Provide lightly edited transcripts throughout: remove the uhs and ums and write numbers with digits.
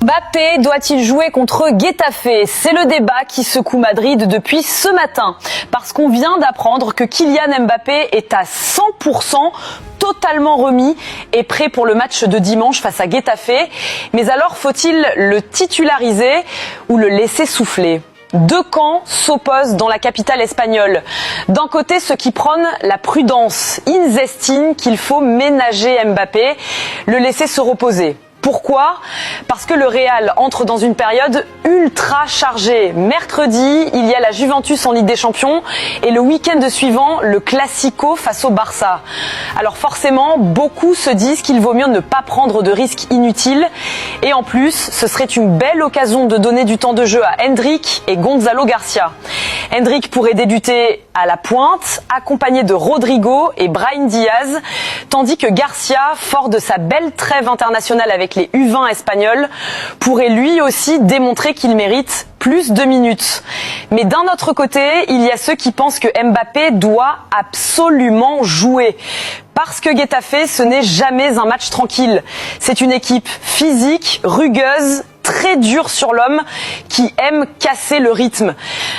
Mbappé doit-il jouer contre Getafe? C'est le débat qui secoue Madrid depuis ce matin. Parce qu'on vient d'apprendre que Kylian Mbappé est à 100%, totalement remis et prêt pour le match de dimanche face à Getafe. Mais alors, faut-il le titulariser ou le laisser souffler? Deux camps s'opposent dans la capitale espagnole. D'un côté, ceux qui prônent la prudence. Ils estiment qu'il faut ménager Mbappé, le laisser se reposer. Pourquoi? Parce que le Real entre dans une période ultra chargée. Mercredi, il y a la Juventus en Ligue des Champions et le week-end suivant, le Classico face au Barça. Alors forcément, beaucoup se disent qu'il vaut mieux ne pas prendre de risques inutiles. Et en plus, ce serait une belle occasion de donner du temps de jeu à Endrick et Gonzalo Garcia. Endrick pourrait débuter à la pointe, accompagné de Rodrigo et Brahim Diaz, tandis que Garcia, fort de sa belle trêve internationale avec les U20 espagnols, pourrait lui aussi démontrer qu'il mérite plus de minutes. Mais d'un autre côté, il y a ceux qui pensent que Mbappé doit absolument jouer. Parce que Getafe, ce n'est jamais un match tranquille. C'est une équipe physique, rugueuse, très dure sur l'homme, qui aime casser le rythme.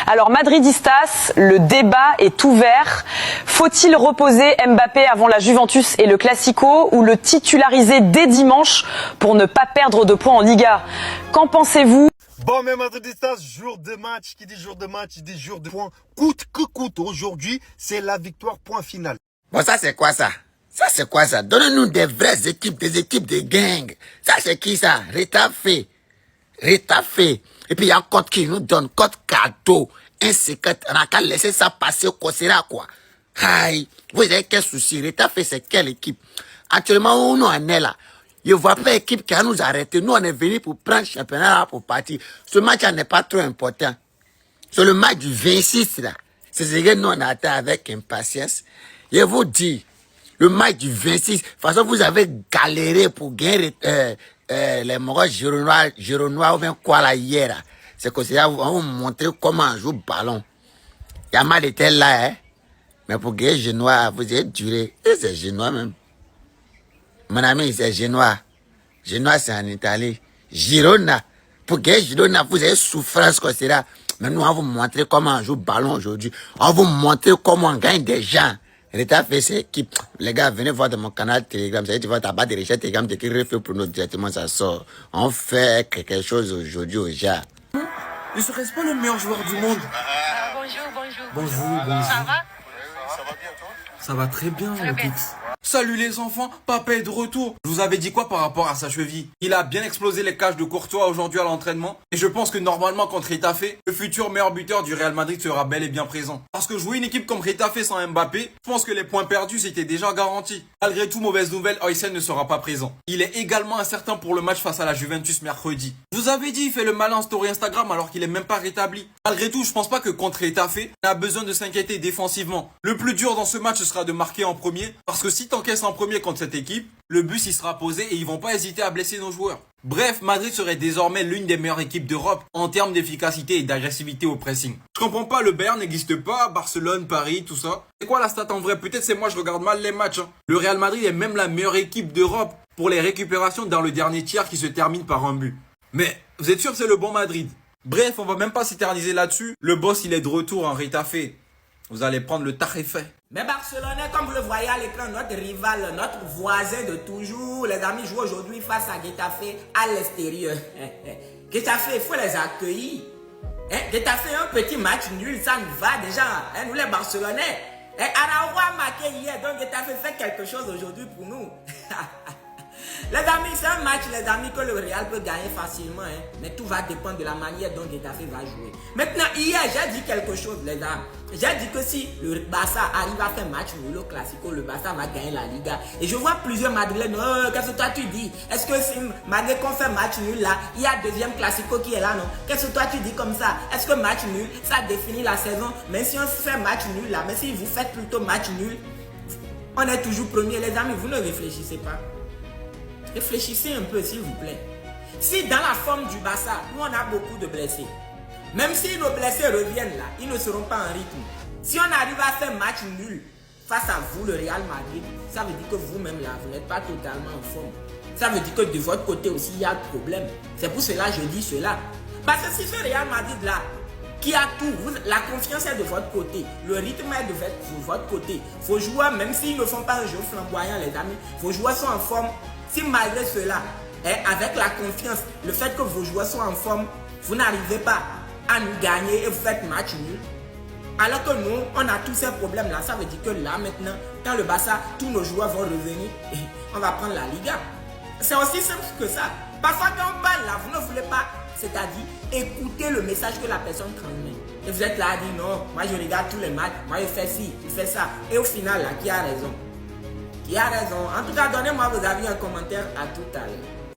Alors Madridistas, le débat est ouvert. Faut-il reposer Mbappé avant la Juventus et le Classico ou le titulariser dès dimanche pour ne pas perdre de points en Liga? Qu'en pensez-vous? Bon, mais Madridistas, jour de match, qui dit jour de match, dit jour de points. Coûte que coûte, aujourd'hui, c'est la victoire, point final. Bon, ça c'est quoi ça? Ça c'est quoi ça? Donnez-nous des vraies équipes, des équipes de gang. Ça c'est qui ça? Retafe. Et puis il y a un code qui nous donne, code cadeau. Un secret, on a qu'à laisser ça passer au Kosera quoi. Aïe, vous avez quel souci? Retafe c'est quelle équipe? Actuellement où nous en est là? Je ne vois pas l'équipe qui a nous arrêté. Nous, on est venu pour prendre le championnat là, pour partir. Ce match n'est pas trop important. C'est le match du 26 là. C'est ce que nous on attend avec impatience. Je vous dis, le match du 26, de toute façon, vous avez galéré pour gagner les Moraux Gironnois ou bien quoi là hier. Là. C'est que c'est on va vous montrer comment on joue ballon. Yamal était là, hein. Mais pour gagner Genois, vous avez duré. Et c'est Genois même. Mon ami, c'est Genois. Genois, c'est en Italie. Girona. Pour gagner Girona, vous avez souffrance comme cela. Mais nous, on va vous montrer comment on joue ballon aujourd'hui. On va vous montrer comment on gagne des gens. L'État fait ses équipes. Les gars, venez voir dans mon canal Telegram. Ça veut dire, tu vois, ta barre de recherche Telegram, tu écris refait pour nous directement, ça sort. On fait quelque chose aujourd'hui aux gens. Ne serait-ce pas le meilleur joueur du monde? Bonjour. Ça va? Ça va bien, toi? Ça va très bien, le Pix. Salut les enfants, papa est de retour. Je vous avais dit quoi par rapport à sa cheville? Il a bien explosé les cages de Courtois aujourd'hui à l'entraînement. Et je pense que normalement contre Getafe, le futur meilleur buteur du Real Madrid sera bel et bien présent. Parce que jouer une équipe comme Getafe sans Mbappé, je pense que les points perdus c'était déjà garanti. Malgré tout, mauvaise nouvelle, Højsel ne sera pas présent. Il est également incertain pour le match face à la Juventus mercredi. Je vous avais dit, il fait le malin en story Instagram alors qu'il est même pas rétabli. Malgré tout, je pense pas que contre Getafe, on a besoin de s'inquiéter défensivement. Le plus dur dans ce match sera de marquer en premier. Parce que si t'encaisses en premier contre cette équipe, le bus il sera posé et ils vont pas hésiter à blesser nos joueurs. Bref, Madrid serait désormais l'une des meilleures équipes d'Europe en termes d'efficacité et d'agressivité au pressing. Je comprends pas, le Bayern n'existe pas, Barcelone, Paris, tout ça. C'est quoi la stat en vrai? Peut-être c'est moi, je regarde mal les matchs. Hein. Le Real Madrid est même la meilleure équipe d'Europe pour les récupérations dans le dernier tiers qui se termine par un but. Mais vous êtes sûr que c'est le bon Madrid? Bref, on va même pas s'éterniser là-dessus. Le boss il est de retour en Getafe. Vous allez prendre le tarifé. Mais Barcelonais, comme vous le voyez à l'écran, notre rival, notre voisin de toujours, les amis jouent aujourd'hui face à Getafe à l'extérieur. Getafe, il faut les accueillir. Getafe, un petit match nul, ça nous va déjà. Nous les Barcelonais. Araujo a marqué hier, donc Getafe fait quelque chose aujourd'hui pour nous. Les amis, c'est un match, les amis, que le Real peut gagner facilement. Mais tout va dépendre de la manière dont Getafe va jouer. Maintenant, hier, j'ai dit quelque chose, les amis. J'ai dit que si le Barça arrive à faire match nul au Classico, le Barça va gagner la Liga. Et je vois plusieurs Madrilènes. Qu'est-ce que toi tu dis? Est-ce que si malgré qu'on fait match nul là, il y a deuxième Classico qui est là, non? Qu'est-ce que toi tu dis comme ça? Est-ce que match nul, ça définit la saison? Mais si on fait match nul là, mais si vous faites plutôt match nul, on est toujours premier. Les amis, vous ne réfléchissez pas. Réfléchissez un peu s'il vous plaît. Si dans la forme du Barça, nous on a beaucoup de blessés. Même si nos blessés reviennent là, ils ne seront pas en rythme. Si on arrive à faire match nul face à vous, le Real Madrid, ça veut dire que vous-même là, vous n'êtes pas totalement en forme. ça veut dire que de votre côté aussi, il y a un problème. C'est pour cela que je dis cela. Parce que si ce Real Madrid-là, qui a tout, la confiance est de votre côté, le rythme est de votre côté. Vos joueurs, même s'ils ne font pas un jeu flamboyant, les amis, vos joueurs sont en forme. Si malgré cela, avec la confiance, le fait que vos joueurs sont en forme, vous n'arrivez pas à nous gagner et vous faites match nul. Alors que nous, on a tous ces problèmes-là. Ça veut dire que là, maintenant, quand le Barça, tous nos joueurs vont revenir, on va prendre la Liga. C'est aussi simple que ça. Parfois, quand on parle là, vous ne voulez pas, c'est-à-dire écouter le message que la personne transmet. Et vous êtes là à dire non, moi je regarde tous les matchs, moi je fais ci, je fais ça. Et au final, là, qui a raison? Qui a raison? En tout cas, donnez-moi vos avis en commentaire. À tout à l'heure.